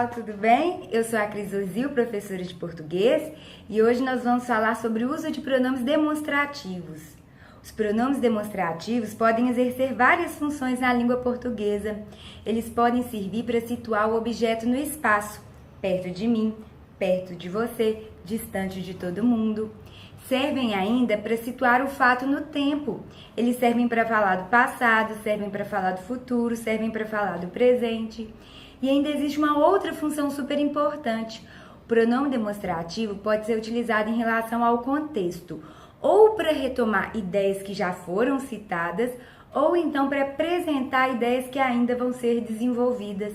pessoal, tudo bem? Eu sou a Cris Ozil, professora de português, e hoje nós vamos falar sobre o uso de pronomes demonstrativos. Os pronomes demonstrativos podem exercer várias funções na língua portuguesa. Eles podem servir para situar o objeto no espaço, perto de mim, perto de você, distante de todo mundo. Servem ainda para situar o fato no tempo. Eles servem para falar do passado, servem para falar do futuro, servem para falar do presente. E ainda existe uma outra função super importante. O pronome demonstrativo pode ser utilizado em relação ao contexto, ou para retomar ideias que já foram citadas, ou então para apresentar ideias que ainda vão ser desenvolvidas.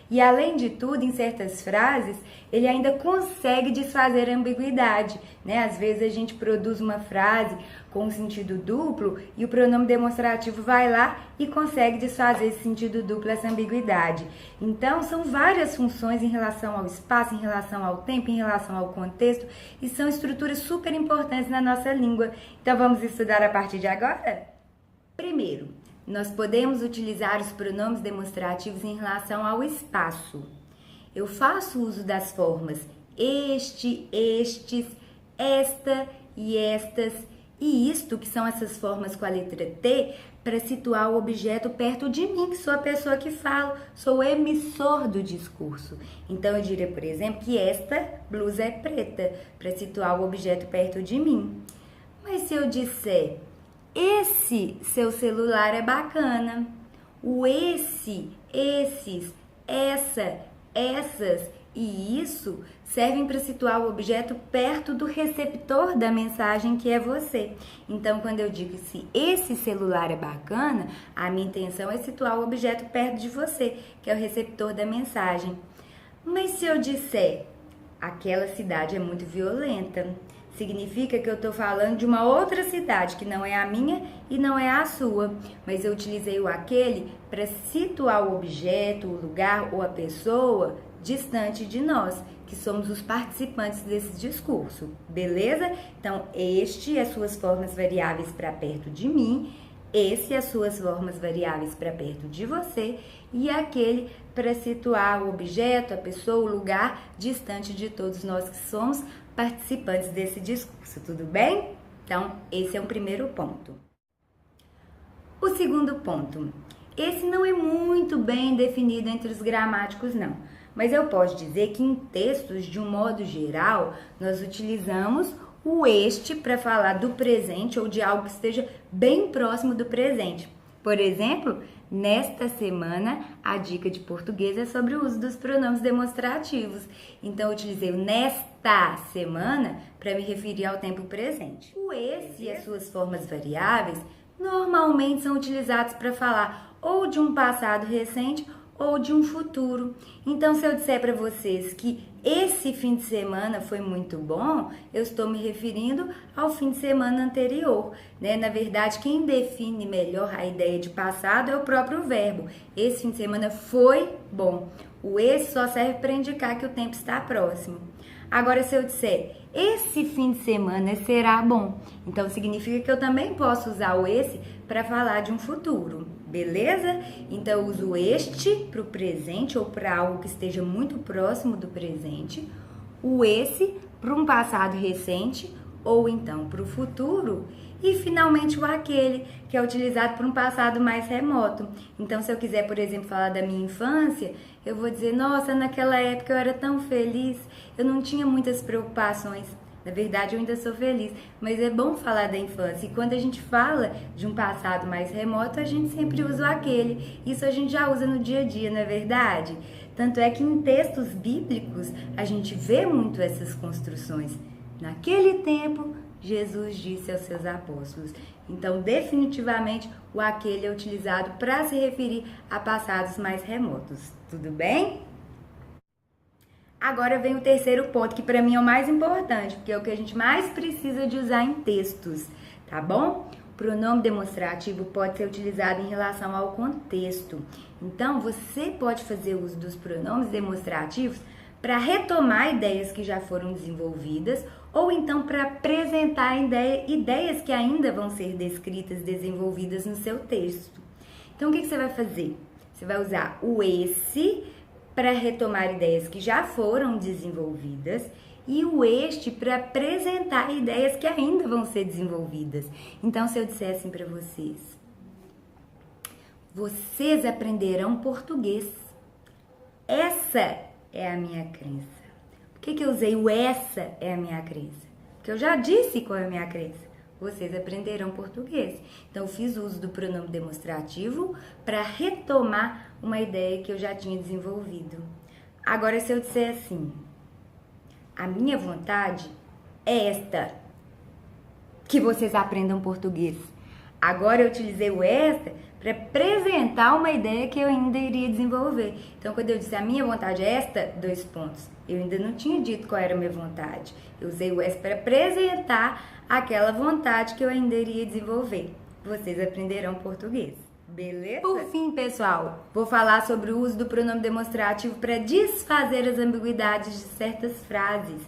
E além de tudo, em certas frases, ele ainda consegue desfazer a ambiguidade, né? Às vezes a gente produz uma frase com um sentido duplo e o pronome demonstrativo vai lá e consegue desfazer esse sentido duplo, essa ambiguidade. Então, são várias funções em relação ao espaço, em relação ao tempo, em relação ao contexto, e são estruturas super importantes na nossa língua. Então, vamos estudar a partir de agora? Primeiro, nós podemos utilizar os pronomes demonstrativos em relação ao espaço. Eu faço uso das formas este, estes, esta e estas e isto, que são essas formas com a letra T, para situar o objeto perto de mim, que sou a pessoa que falo, sou o emissor do discurso. Então, eu diria, por exemplo, que esta blusa é preta, para situar o objeto perto de mim. Mas se eu disser esse seu celular é bacana, o esse, esses, essa, essas e isso servem para situar o objeto perto do receptor da mensagem, que é você. Então, quando eu digo se esse celular é bacana, a minha intenção é situar o objeto perto de você, que é o receptor da mensagem. Mas se eu disser aquela cidade é muito violenta, significa que eu estou falando de uma outra cidade, que não é a minha e não é a sua. Mas eu utilizei o aquele para situar o objeto, o lugar ou a pessoa distante de nós, que somos os participantes desse discurso. Beleza? Então, este e as suas formas variáveis para perto de mim, esse e as suas formas variáveis para perto de você, e aquele para situar o objeto, a pessoa, o lugar distante de todos nós que somos participantes desse discurso, tudo bem? Então, esse é um primeiro ponto. O segundo ponto, esse não é muito bem definido entre os gramáticos, não. Mas eu posso dizer que em textos, de um modo geral, nós utilizamos o este para falar do presente ou de algo que esteja bem próximo do presente. Por exemplo, nesta semana, a dica de português é sobre o uso dos pronomes demonstrativos. Então, eu utilizei o nesta semana para me referir ao tempo presente. O esse e as suas formas variáveis normalmente são utilizados para falar ou de um passado recente ou de um futuro. Então, se eu disser para vocês que esse fim de semana foi muito bom, eu estou me referindo ao fim de semana anterior, né? Na verdade, quem define melhor a ideia de passado é o próprio verbo. Esse fim de semana foi bom. O esse só serve para indicar que o tempo está próximo. Agora, se eu disser esse fim de semana será bom, então significa que eu também posso usar o esse para falar de um futuro, beleza? Então, eu uso este para o presente ou para algo que esteja muito próximo do presente, o esse para um passado recente ou então para o futuro, e finalmente o aquele, que é utilizado para um passado mais remoto. Então, se eu quiser, por exemplo, falar da minha infância, eu vou dizer, nossa, naquela época eu era tão feliz, eu não tinha muitas preocupações. Na verdade, eu ainda sou feliz, mas é bom falar da infância. E quando a gente fala de um passado mais remoto, a gente sempre usa o aquele. Isso a gente já usa no dia a dia, não é verdade? Tanto é que em textos bíblicos, a gente vê muito essas construções. Naquele tempo, Jesus disse aos seus apóstolos. Então, definitivamente, o aquele é utilizado para se referir a passados mais remotos. Tudo bem? Agora vem o terceiro ponto, que para mim é o mais importante, porque é o que a gente mais precisa de usar em textos, tá bom? O pronome demonstrativo pode ser utilizado em relação ao contexto. Então, você pode fazer uso dos pronomes demonstrativos para retomar ideias que já foram desenvolvidas ou então para apresentar ideias que ainda vão ser descritas, desenvolvidas no seu texto. Então, o que você vai fazer? Você vai usar o esse para retomar ideias que já foram desenvolvidas e o este para apresentar ideias que ainda vão ser desenvolvidas. Então, se eu disser assim para vocês aprenderão português. Essa é a minha crença. Por que eu usei o essa é a minha crença? Porque eu já disse qual é a minha crença. Vocês aprenderão português. Então, eu fiz uso do pronome demonstrativo para retomar uma ideia que eu já tinha desenvolvido. Agora, se eu disser assim, a minha vontade é esta, que vocês aprendam português. Agora, eu utilizei o esta para apresentar uma ideia que eu ainda iria desenvolver. Então, quando eu disse a minha vontade é esta, 2 pontos. Eu ainda não tinha dito qual era a minha vontade. Eu usei o esta para apresentar aquela vontade que eu ainda iria desenvolver. Vocês aprenderão português. Beleza? Por fim, pessoal, vou falar sobre o uso do pronome demonstrativo para desfazer as ambiguidades de certas frases.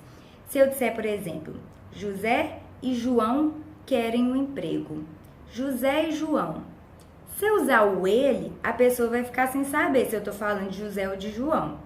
Se eu disser, por exemplo, José e João querem um emprego. José e João. Se eu usar o ele, a pessoa vai ficar sem saber se eu estou falando de José ou de João.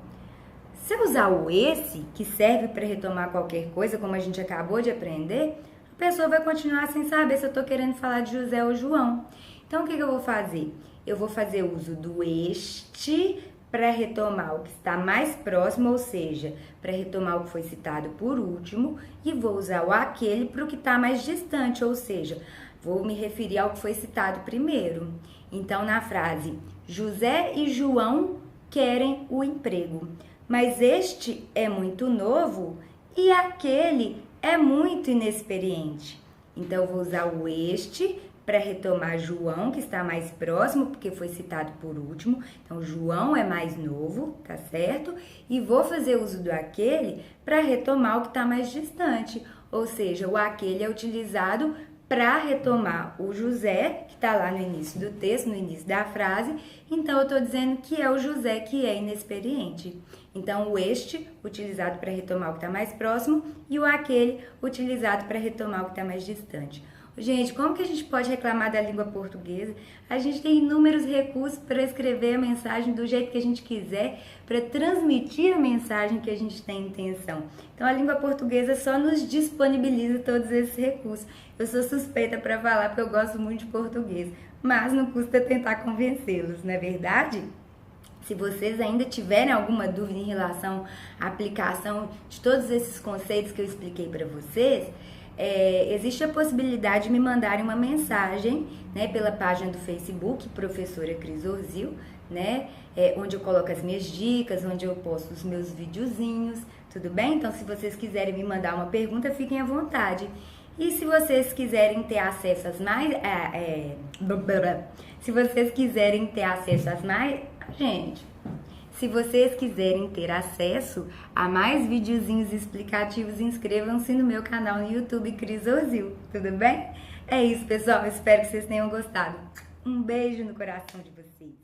Se eu usar o esse, que serve para retomar qualquer coisa, como a gente acabou de aprender, a pessoa vai continuar sem saber se eu estou querendo falar de José ou João. Então, o que eu vou fazer? Eu vou fazer uso do este para retomar o que está mais próximo, ou seja, para retomar o que foi citado por último, e vou usar o aquele para o que está mais distante, ou seja, vou me referir ao que foi citado primeiro. Então, na frase, José e João querem o emprego, mas este é muito novo e aquele é muito inexperiente. Então, eu vou usar o este para retomar João, que está mais próximo, porque foi citado por último. Então, João é mais novo, tá certo? E vou fazer uso do aquele para retomar o que está mais distante. Ou seja, o aquele é utilizado para retomar o José, que está lá no início do texto, no início da frase. Então, eu estou dizendo que é o José que é inexperiente. Então, o este, utilizado para retomar o que está mais próximo, e o aquele, utilizado para retomar o que está mais distante. Gente, como que a gente pode reclamar da língua portuguesa? A gente tem inúmeros recursos para escrever a mensagem do jeito que a gente quiser, para transmitir a mensagem que a gente tem intenção. Então, a língua portuguesa só nos disponibiliza todos esses recursos. Eu sou suspeita para falar porque eu gosto muito de português, mas não custa tentar convencê-los, não é verdade? Se vocês ainda tiverem alguma dúvida em relação à aplicação de todos esses conceitos que eu expliquei para vocês, existe a possibilidade de me mandarem uma mensagem, né, pela página do Facebook, Professora Cris Orzil, né, onde eu coloco as minhas dicas, onde eu posto os meus videozinhos, tudo bem? Então, se vocês quiserem me mandar uma pergunta, fiquem à vontade. E se vocês quiserem ter acesso às mais... se vocês quiserem ter acesso às mais... Gente... Se vocês quiserem ter acesso a mais videozinhos explicativos, inscrevam-se no meu canal no YouTube, Cris Orzil, tudo bem? É isso, pessoal. Espero que vocês tenham gostado. Um beijo no coração de vocês.